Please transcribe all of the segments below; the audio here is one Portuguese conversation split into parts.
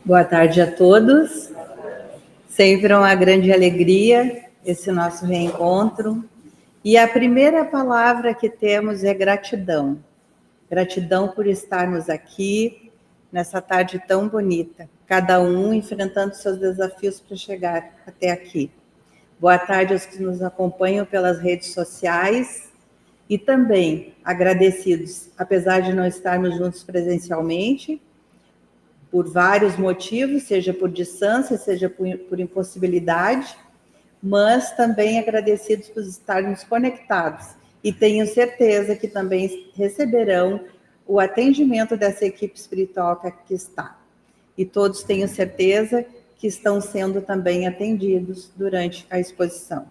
Boa tarde a todos. Sempre uma grande alegria esse nosso reencontro. E a primeira palavra que temos é gratidão. Gratidão por estarmos aqui nessa tarde tão bonita, cada um enfrentando seus desafios para chegar até aqui. Boa tarde aos que nos acompanham pelas redes sociais e também agradecidos, apesar de não estarmos juntos presencialmente, por vários motivos, seja por distância, seja por impossibilidade, mas também agradecidos por estarmos conectados. E tenho certeza que também receberão o atendimento dessa equipe espiritual que aqui está. E todos tenho certeza que estão sendo também atendidos durante a exposição.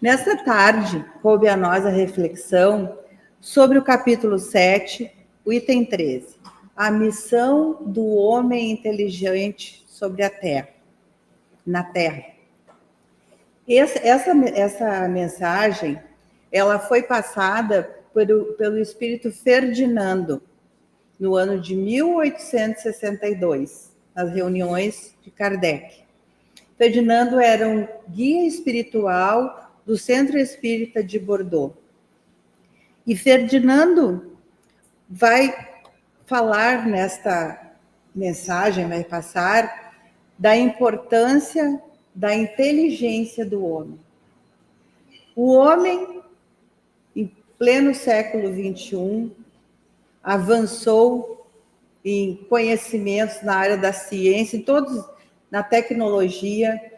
Nesta tarde, coube a nós a reflexão sobre o capítulo 7, o item 13. A missão do homem inteligente sobre a Terra, na Terra. Essa mensagem, ela foi passada pelo espírito Ferdinando, no ano de 1862, nas reuniões de Kardec. Ferdinando era um guia espiritual do Centro Espírita de Bordeaux. E Ferdinando vai falar nesta mensagem, vai passar da importância da inteligência do homem. O homem, em pleno século XXI, avançou em conhecimentos na área da ciência, na tecnologia,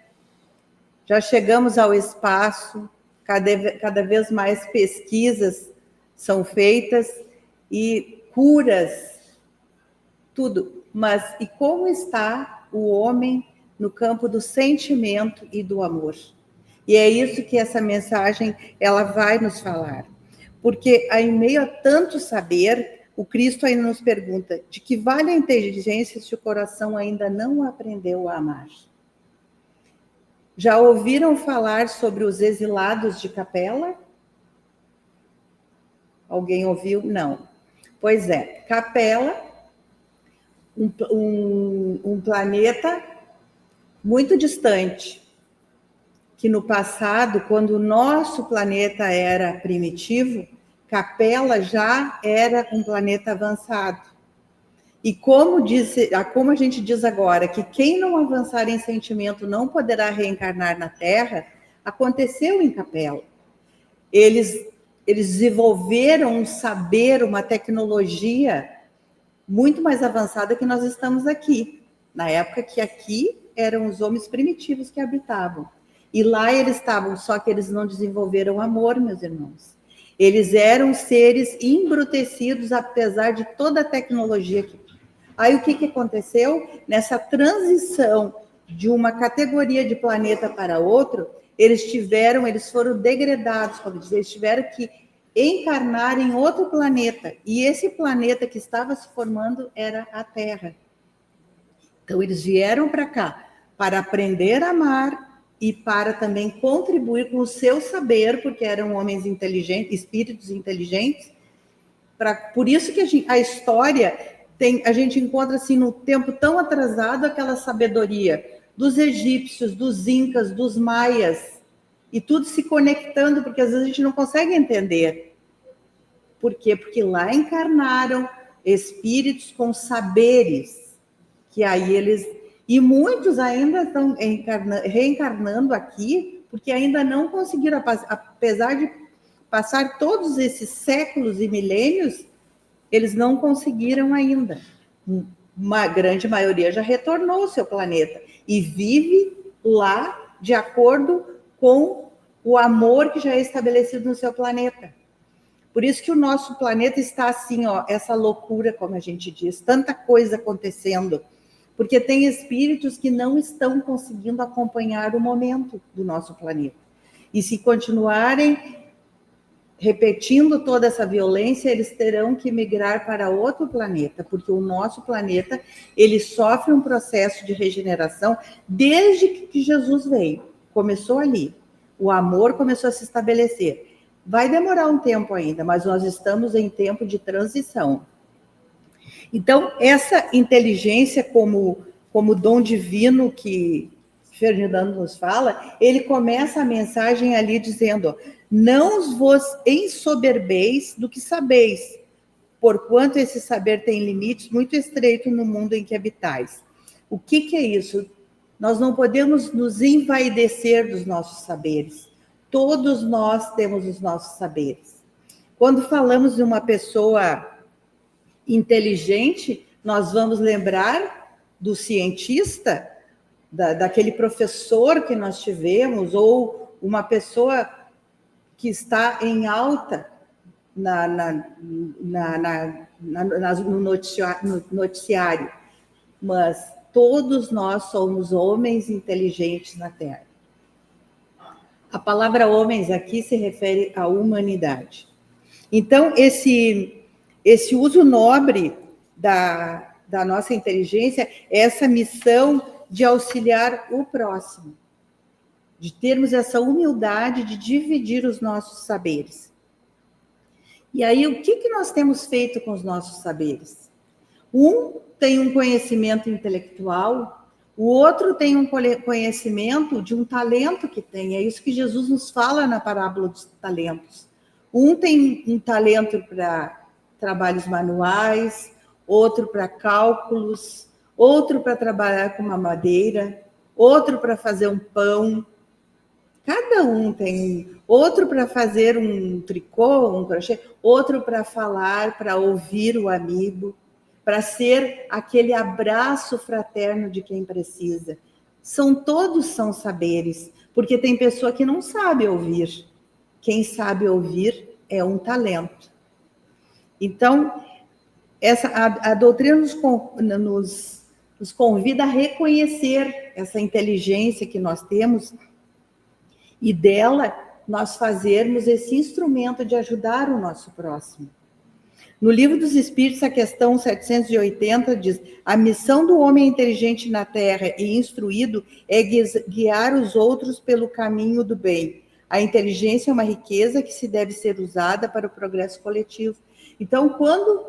já chegamos ao espaço, cada vez mais pesquisas são feitas e curas, tudo. Mas e como está o homem no campo do sentimento e do amor? E é isso que essa mensagem ela vai nos falar. Porque em meio a tanto saber, o Cristo ainda nos pergunta: de que vale a inteligência se o coração ainda não aprendeu a amar? Já ouviram falar sobre os exilados de Capela? Alguém ouviu? Não. Pois é, Capela, um planeta muito distante, que no passado, quando o nosso planeta era primitivo, Capela já era um planeta avançado. E como a gente diz agora, que quem não avançar em sentimento não poderá reencarnar na Terra, aconteceu em Capela. Eles desenvolveram um saber, uma tecnologia muito mais avançada que nós estamos aqui. Na época que aqui eram os homens primitivos que habitavam. E lá eles estavam, só que eles não desenvolveram amor, meus irmãos. Eles eram seres embrutecidos, apesar de toda a tecnologia que... Aí o que aconteceu? Nessa transição de uma categoria de planeta para outro, eles foram degradados, como diz, eles tiveram que encarnar em outro planeta. E esse planeta que estava se formando era a Terra. Então, eles vieram para cá para aprender a amar e para também contribuir com o seu saber, porque eram homens inteligentes, espíritos inteligentes. Por isso que a história a gente encontra assim no tempo tão atrasado aquela sabedoria dos egípcios, dos incas, dos maias, e tudo se conectando, porque às vezes a gente não consegue entender. Por quê? Porque lá encarnaram espíritos com saberes, que aí eles... E muitos ainda estão reencarnando aqui, porque ainda não conseguiram, apesar de passar todos esses séculos e milênios, eles não conseguiram ainda. Uma grande maioria já retornou ao seu planeta e vive lá de acordo com o amor que já é estabelecido no seu planeta. Por isso que o nosso planeta está assim, ó, essa loucura, como a gente diz, tanta coisa acontecendo, porque tem espíritos que não estão conseguindo acompanhar o momento do nosso planeta. E se continuarem repetindo toda essa violência, eles terão que migrar para outro planeta, porque o nosso planeta, ele sofre um processo de regeneração desde que Jesus veio. Começou ali. O amor começou a se estabelecer. Vai demorar um tempo ainda, mas nós estamos em tempo de transição. Então, essa inteligência como dom divino que Ferdinando nos fala, ele começa a mensagem ali dizendo: não vos ensoberbeis do que sabeis, porquanto esse saber tem limites muito estreitos no mundo em que habitais. O que é isso? Nós não podemos nos envaidecer dos nossos saberes. Todos nós temos os nossos saberes. Quando falamos de uma pessoa inteligente, nós vamos lembrar do cientista, daquele professor que nós tivemos, ou uma pessoa que está em alta no noticiário. Mas todos nós somos homens inteligentes na Terra. A palavra homens aqui se refere à humanidade. Então, esse uso nobre da nossa inteligência, essa missão de auxiliar o próximo, de termos essa humildade de dividir os nossos saberes. E aí, o que nós temos feito com os nossos saberes? Um tem um conhecimento intelectual, o outro tem um conhecimento de um talento que tem. É isso que Jesus nos fala na parábola dos talentos. Um tem um talento para trabalhos manuais, outro para cálculos, outro para trabalhar com uma madeira, outro para fazer um pão. Cada um tem outro para fazer um tricô, um crochê, outro para falar, para ouvir o amigo, para ser aquele abraço fraterno de quem precisa. Todos são saberes, porque tem pessoa que não sabe ouvir. Quem sabe ouvir é um talento. Então, a doutrina nos convida a reconhecer essa inteligência que nós temos e dela nós fazermos esse instrumento de ajudar o nosso próximo. No Livro dos Espíritos, a questão 780 diz: a missão do homem inteligente na Terra e instruído é guiar os outros pelo caminho do bem. A inteligência é uma riqueza que se deve ser usada para o progresso coletivo. Então, quando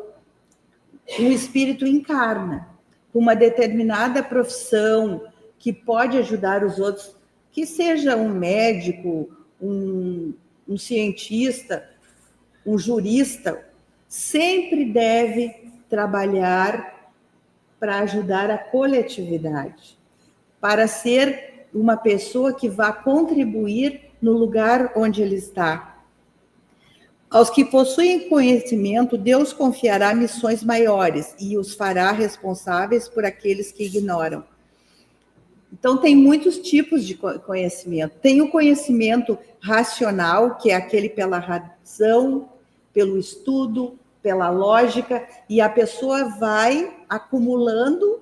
um espírito encarna com uma determinada profissão que pode ajudar os outros, que seja um médico, um cientista, um jurista, sempre deve trabalhar para ajudar a coletividade, para ser uma pessoa que vá contribuir no lugar onde ele está. Aos que possuem conhecimento, Deus confiará missões maiores e os fará responsáveis por aqueles que ignoram. Então, tem muitos tipos de conhecimento. Tem o conhecimento racional, que é aquele pela razão, pelo estudo, pela lógica, e a pessoa vai acumulando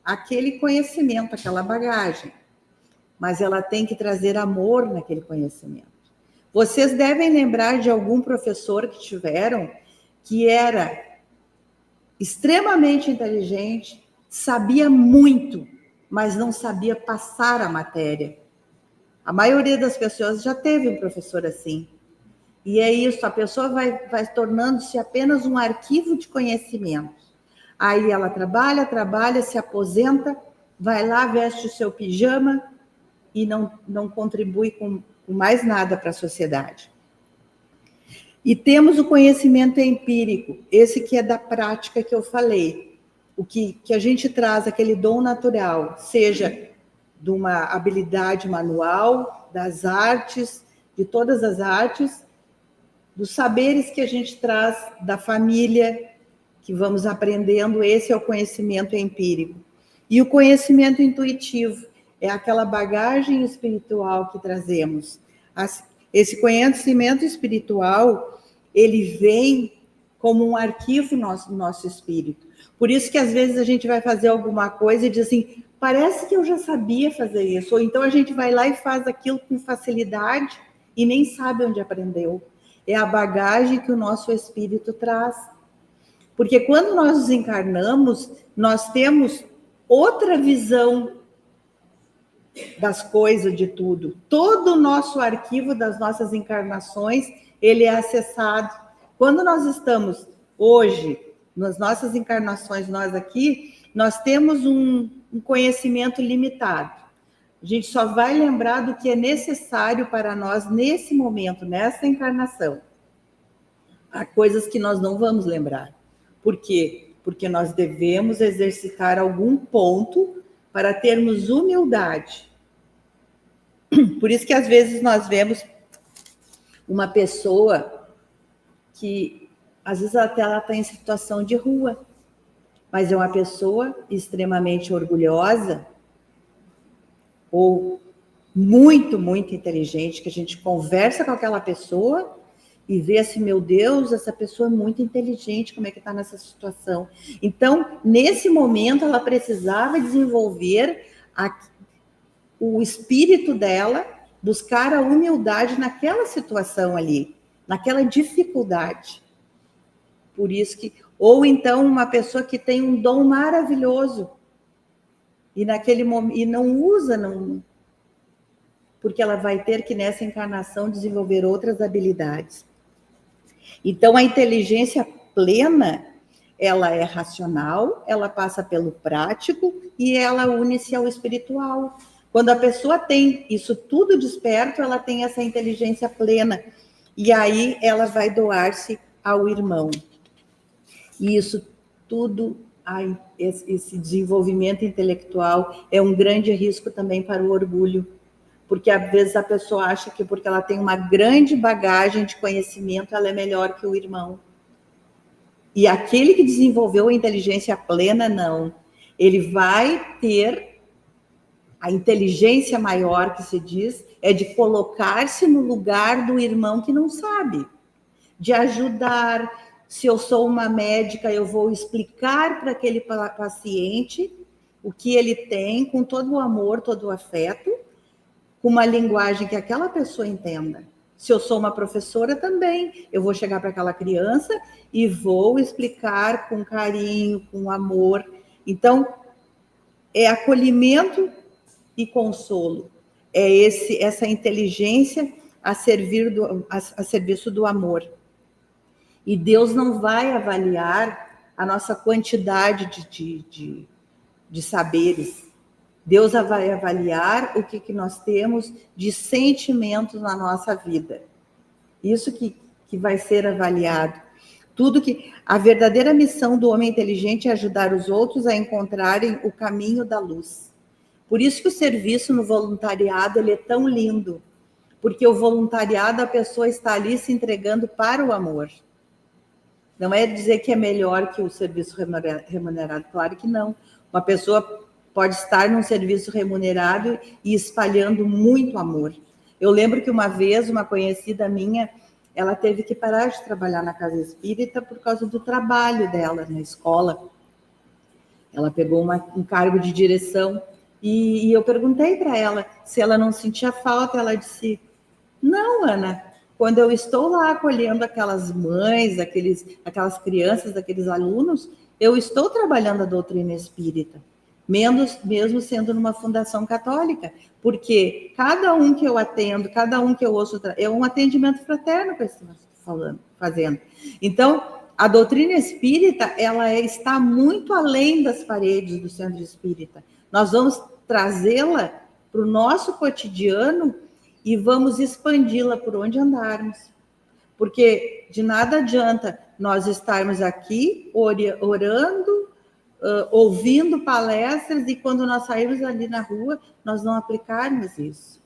aquele conhecimento, aquela bagagem. Mas ela tem que trazer amor naquele conhecimento. Vocês devem lembrar de algum professor que tiveram, que era extremamente inteligente, sabia muito, mas não sabia passar a matéria. A maioria das pessoas já teve um professor assim. E é isso, a pessoa vai tornando-se apenas um arquivo de conhecimento. Aí ela trabalha, se aposenta, vai lá, veste o seu pijama e não contribui com mais nada para a sociedade. E temos o conhecimento empírico, esse que é da prática que eu falei. O que a gente traz, aquele dom natural, seja de uma habilidade manual, das artes, de todas as artes, dos saberes que a gente traz da família, que vamos aprendendo, esse é o conhecimento empírico. E o conhecimento intuitivo é aquela bagagem espiritual que trazemos. Esse conhecimento espiritual, ele vem como um arquivo no nosso espírito. Por isso que às vezes a gente vai fazer alguma coisa e diz assim, parece que eu já sabia fazer isso. Ou então a gente vai lá e faz aquilo com facilidade e nem sabe onde aprendeu. É a bagagem que o nosso espírito traz. Porque quando nós nos encarnamos, nós temos outra visão das coisas, de tudo. Todo o nosso arquivo das nossas encarnações, ele é acessado. Quando nós estamos hoje nas nossas encarnações, nós aqui, nós temos um conhecimento limitado. A gente só vai lembrar do que é necessário para nós nesse momento, nessa encarnação. Há coisas que nós não vamos lembrar. Por quê? Porque nós devemos exercitar algum ponto para termos humildade. Por isso que às vezes nós vemos uma pessoa que, às vezes até ela está em situação de rua, mas é uma pessoa extremamente orgulhosa ou muito, muito inteligente, que a gente conversa com aquela pessoa e vê assim, meu Deus, essa pessoa é muito inteligente, como é que está nessa situação? Então, nesse momento, ela precisava desenvolver o espírito dela, buscar a humildade naquela situação ali, naquela dificuldade. Por isso que, ou então uma pessoa que tem um dom maravilhoso e naquele momento e não usa, não, porque ela vai ter que nessa encarnação desenvolver outras habilidades. Então a inteligência plena, ela é racional, ela passa pelo prático e ela une-se ao espiritual. Quando a pessoa tem isso tudo desperto, ela tem essa inteligência plena e aí ela vai doar-se ao irmão. E isso tudo, esse desenvolvimento intelectual é um grande risco também para o orgulho, porque às vezes a pessoa acha que porque ela tem uma grande bagagem de conhecimento, ela é melhor que o irmão. E aquele que desenvolveu a inteligência plena, não. Ele vai ter a inteligência maior, que se diz, é de colocar-se no lugar do irmão que não sabe, de ajudar. Se eu sou uma médica, eu vou explicar para aquele paciente o que ele tem, com todo o amor, todo o afeto, com uma linguagem que aquela pessoa entenda. Se eu sou uma professora também, eu vou chegar para aquela criança e vou explicar com carinho, com amor. Então, é acolhimento e consolo. É essa inteligência a serviço do amor. E Deus não vai avaliar a nossa quantidade de saberes. Deus vai avaliar o que nós temos de sentimentos na nossa vida. Isso que vai ser avaliado. Tudo que a verdadeira missão do homem inteligente é ajudar os outros a encontrarem o caminho da luz. Por isso que o serviço no voluntariado ele é tão lindo, porque o voluntariado a pessoa está ali se entregando para o amor. Não é dizer que é melhor que o serviço remunerado, claro que não. Uma pessoa pode estar num serviço remunerado e espalhando muito amor. Eu lembro que uma vez uma conhecida minha, ela teve que parar de trabalhar na casa espírita por causa do trabalho dela na escola. Ela pegou um cargo de direção e eu perguntei para ela se ela não sentia falta. Ela disse, não, Ana, quando eu estou lá acolhendo aquelas mães, aquelas crianças, aqueles alunos, eu estou trabalhando a doutrina espírita. Mesmo sendo numa fundação católica, porque cada um que eu atendo, cada um que eu ouço, é um atendimento fraterno que eu estou fazendo. Então, a doutrina espírita, ela está muito além das paredes do centro espírita. Nós vamos trazê-la para o nosso cotidiano e vamos expandi-la por onde andarmos. Porque de nada adianta nós estarmos aqui orando, ouvindo palestras e quando nós sairmos ali na rua, nós não aplicarmos isso.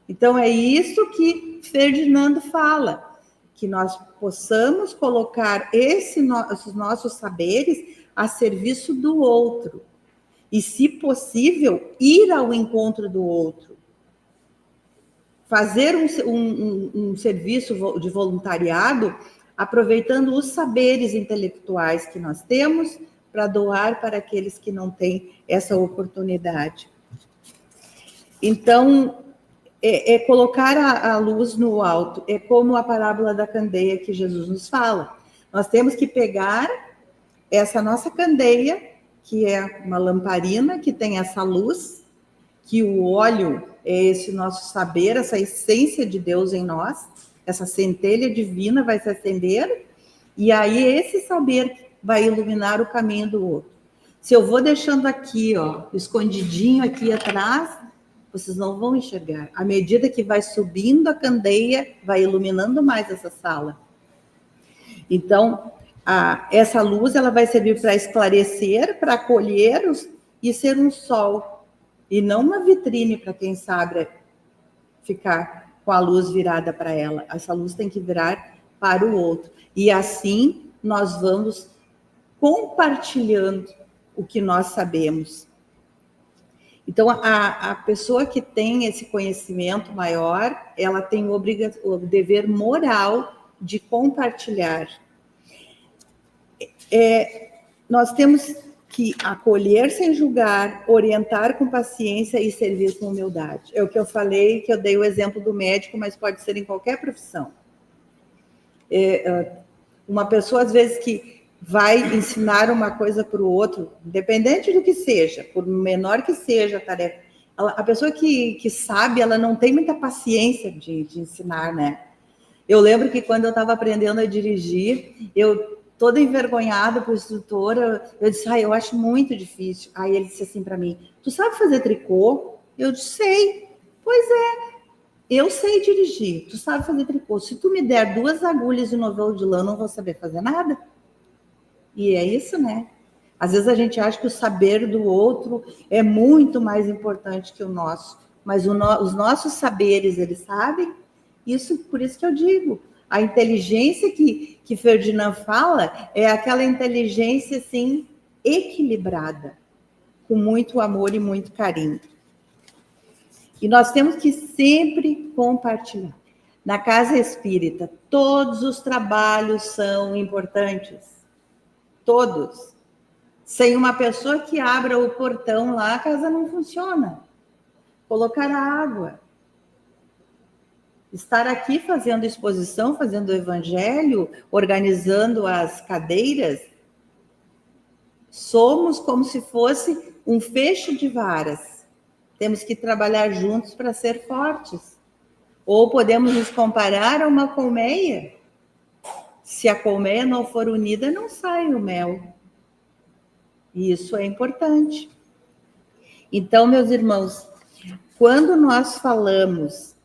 Então, é isso que Ferdinando fala, que nós possamos colocar esses nossos saberes a serviço do outro. E, se possível, ir ao encontro do outro. Fazer um serviço de voluntariado, aproveitando os saberes intelectuais que nós temos, para doar para aqueles que não têm essa oportunidade. Então, colocar a luz no alto, é como a parábola da candeia que Jesus nos fala. Nós temos que pegar essa nossa candeia, que é uma lamparina, que tem essa luz, que o óleo é esse nosso saber, essa essência de Deus em nós, essa centelha divina vai se acender, e aí esse saber vai iluminar o caminho do outro. Se eu vou deixando aqui, ó, escondidinho aqui atrás, vocês não vão enxergar. À medida que vai subindo a candeia, vai iluminando mais essa sala. Então, essa luz ela vai servir para esclarecer, para acolher e ser um sol. E não uma vitrine para quem sabe ficar com a luz virada para ela. Essa luz tem que virar para o outro. E assim nós vamos compartilhando o que nós sabemos. Então, a pessoa que tem esse conhecimento maior, ela tem o dever moral de compartilhar. Nós temos que acolher sem julgar, orientar com paciência e servir com humildade. É o que eu falei, que eu dei o exemplo do médico, mas pode ser em qualquer profissão. Uma pessoa, às vezes, que vai ensinar uma coisa para o outro, independente do que seja, por menor que seja a tarefa, a pessoa que sabe, ela não tem muita paciência de ensinar, né? Eu lembro que quando eu estava aprendendo a dirigir, eu toda envergonhada para o instrutor, eu disse, eu acho muito difícil. Aí ele disse assim para mim, tu sabe fazer tricô? Eu disse, sei. Pois é, eu sei dirigir, tu sabe fazer tricô. Se tu me der 2 agulhas e um novelo de lã, eu não vou saber fazer nada. E é isso, né? Às vezes a gente acha que o saber do outro é muito mais importante que o nosso. Mas os nossos saberes, eles sabem. Por isso que eu digo, a inteligência que Ferdinand fala é aquela inteligência, assim, equilibrada, com muito amor e muito carinho. E nós temos que sempre compartilhar. Na casa espírita, todos os trabalhos são importantes. Todos. Sem uma pessoa que abra o portão lá, a casa não funciona. Colocar água. Estar aqui fazendo exposição, fazendo o evangelho, organizando as cadeiras, somos como se fosse um feixe de varas. Temos que trabalhar juntos para ser fortes. Ou podemos nos comparar a uma colmeia. Se a colmeia não for unida, não sai o mel. E isso é importante. Então, meus irmãos, quando nós falamos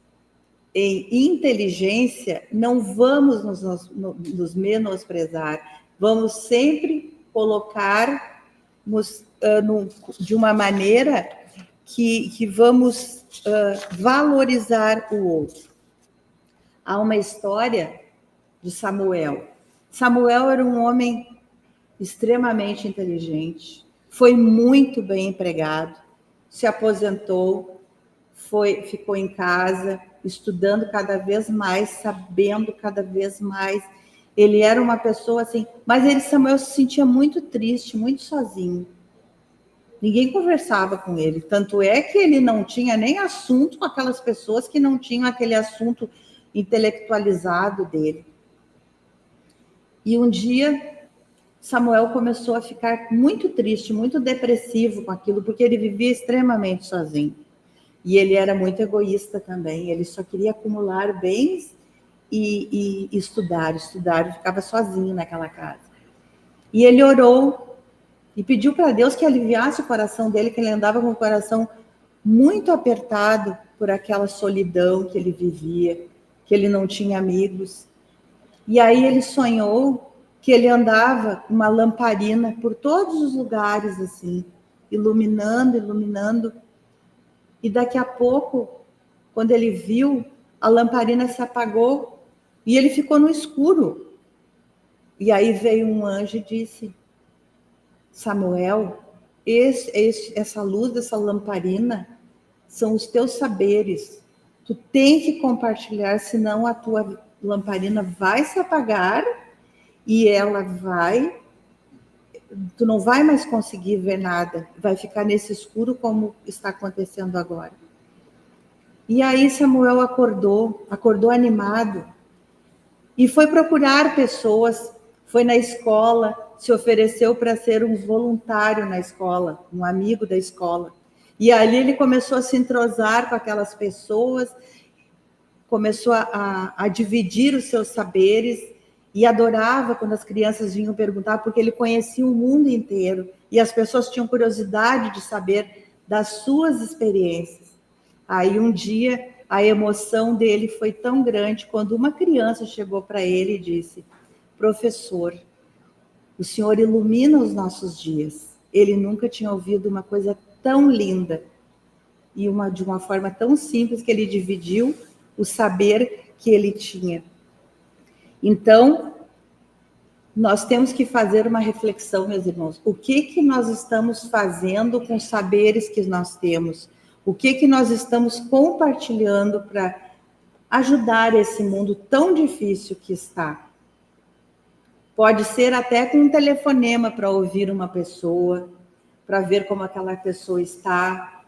em inteligência, não vamos nos menosprezar, vamos sempre colocar de uma maneira que vamos valorizar o outro. Há uma história de Samuel. Samuel era um homem extremamente inteligente, foi muito bem empregado, se aposentou, ficou em casa, estudando cada vez mais, sabendo cada vez mais. Ele era uma pessoa assim, mas Samuel se sentia muito triste, muito sozinho. Ninguém conversava com ele, tanto é que ele não tinha nem assunto com aquelas pessoas que não tinham aquele assunto intelectualizado dele. E um dia, Samuel começou a ficar muito triste, muito depressivo com aquilo, porque ele vivia extremamente sozinho. E ele era muito egoísta também, ele só queria acumular bens e estudar, e ficava sozinho naquela casa. E ele orou e pediu para Deus que aliviasse o coração dele, que ele andava com o coração muito apertado por aquela solidão que ele vivia, que ele não tinha amigos. E aí ele sonhou que ele andava com uma lamparina por todos os lugares, assim, iluminando. E daqui a pouco, quando ele viu, a lamparina se apagou e ele ficou no escuro. E aí veio um anjo e disse, Samuel, essa luz dessa lamparina são os teus saberes. Tu tem que compartilhar, senão a tua lamparina vai se apagar e tu não vai mais conseguir ver nada, vai ficar nesse escuro como está acontecendo agora. E aí Samuel acordou animado e foi procurar pessoas, foi na escola, se ofereceu para ser um voluntário na escola, um amigo da escola. E ali ele começou a se entrosar com aquelas pessoas, começou a dividir os seus saberes e adorava quando as crianças vinham perguntar, porque ele conhecia o mundo inteiro e as pessoas tinham curiosidade de saber das suas experiências. Aí um dia a emoção dele foi tão grande quando uma criança chegou para ele e disse: professor, o senhor ilumina os nossos dias. Ele nunca tinha ouvido uma coisa tão linda e de uma forma tão simples que ele dividiu o saber que ele tinha. Então, nós temos que fazer uma reflexão, meus irmãos. O que nós estamos fazendo com os saberes que nós temos? O que nós estamos compartilhando para ajudar esse mundo tão difícil que está? Pode ser até com um telefonema para ouvir uma pessoa, para ver como aquela pessoa está,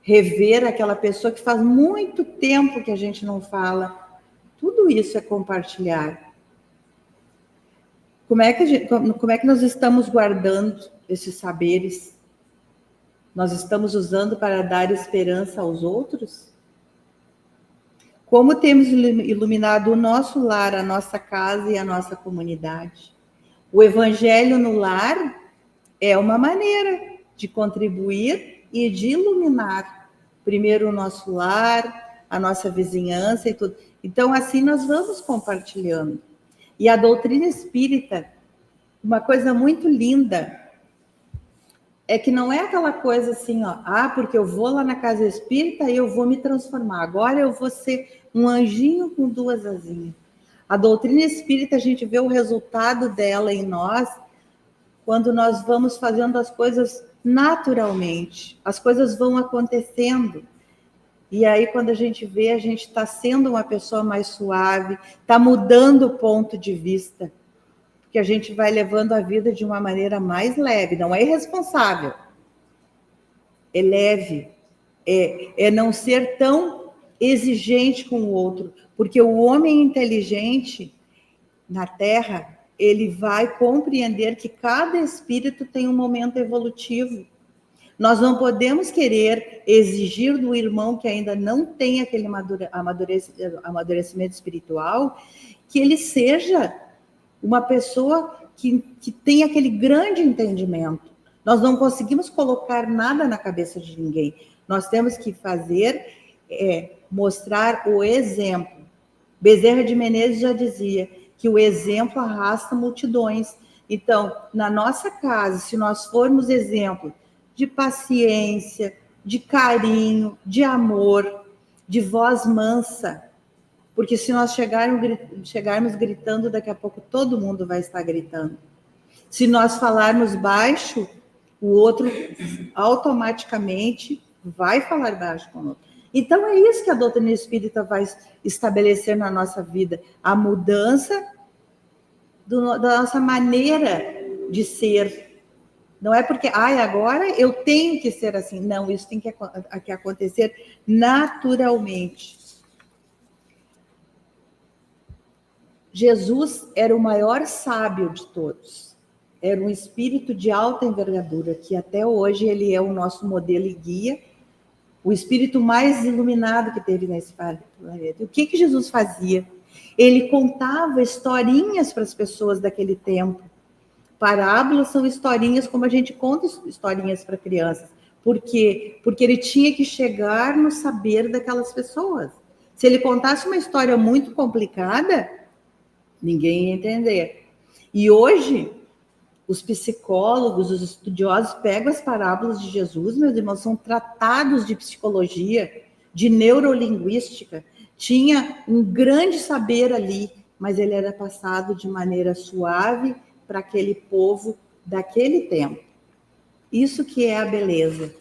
rever aquela pessoa que faz muito tempo que a gente não fala. Tudo isso é compartilhar. Como é que nós estamos guardando esses saberes? Nós estamos usando para dar esperança aos outros? Como temos iluminado o nosso lar, a nossa casa e a nossa comunidade? O Evangelho no lar é uma maneira de contribuir e de iluminar primeiro o nosso lar, a nossa vizinhança e tudo. Então, assim nós vamos compartilhando. E a doutrina espírita, uma coisa muito linda, é que não é aquela coisa assim, ó, porque eu vou lá na casa espírita e eu vou me transformar. Agora eu vou ser um anjinho com duas asinhas. A doutrina espírita, a gente vê o resultado dela em nós quando nós vamos fazendo as coisas naturalmente. As coisas vão acontecendo. E aí, quando a gente vê, a gente está sendo uma pessoa mais suave, está mudando o ponto de vista, porque a gente vai levando a vida de uma maneira mais leve, não é irresponsável, é leve, é não ser tão exigente com o outro, porque o homem inteligente na Terra, ele vai compreender que cada espírito tem um momento evolutivo. Nós não podemos querer exigir do irmão que ainda não tem aquele amadurecimento espiritual, que ele seja uma pessoa que tem aquele grande entendimento. Nós não conseguimos colocar nada na cabeça de ninguém. Nós temos que fazer, mostrar o exemplo. Bezerra de Menezes já dizia que o exemplo arrasta multidões. Então, na nossa casa, se nós formos exemplo de paciência, de carinho, de amor, de voz mansa, porque se nós chegarmos gritando, daqui a pouco todo mundo vai estar gritando. Se nós falarmos baixo, o outro automaticamente vai falar baixo com o outro. Então é isso que a doutrina espírita vai estabelecer na nossa vida, a mudança da nossa maneira de ser. Não é porque, agora eu tenho que ser assim. Não, isso tem que acontecer naturalmente. Jesus era o maior sábio de todos. Era um espírito de alta envergadura, que até hoje ele é o nosso modelo e guia, o espírito mais iluminado que teve nesse planeta. O que Jesus fazia? Ele contava historinhas para as pessoas daquele tempo. Parábolas são historinhas como a gente conta historinhas para crianças. Por quê? Porque ele tinha que chegar no saber daquelas pessoas. Se ele contasse uma história muito complicada, ninguém ia entender. E hoje, os psicólogos, os estudiosos pegam as parábolas de Jesus, meus irmãos, são tratados de psicologia, de neurolinguística. Tinha um grande saber ali, mas ele era passado de maneira suave para aquele povo daquele tempo. Isso que é a beleza.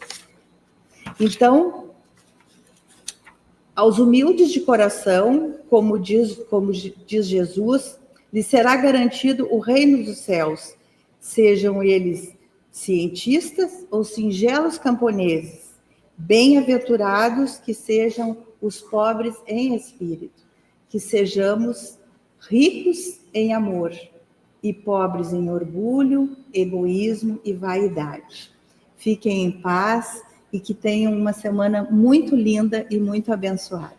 Então, aos humildes de coração, como diz Jesus, lhes será garantido o reino dos céus, sejam eles cientistas ou singelos camponeses. Bem-aventurados que sejam os pobres em espírito, que sejamos ricos em amor e pobres em orgulho, egoísmo e vaidade. Fiquem em paz e que tenham uma semana muito linda e muito abençoada.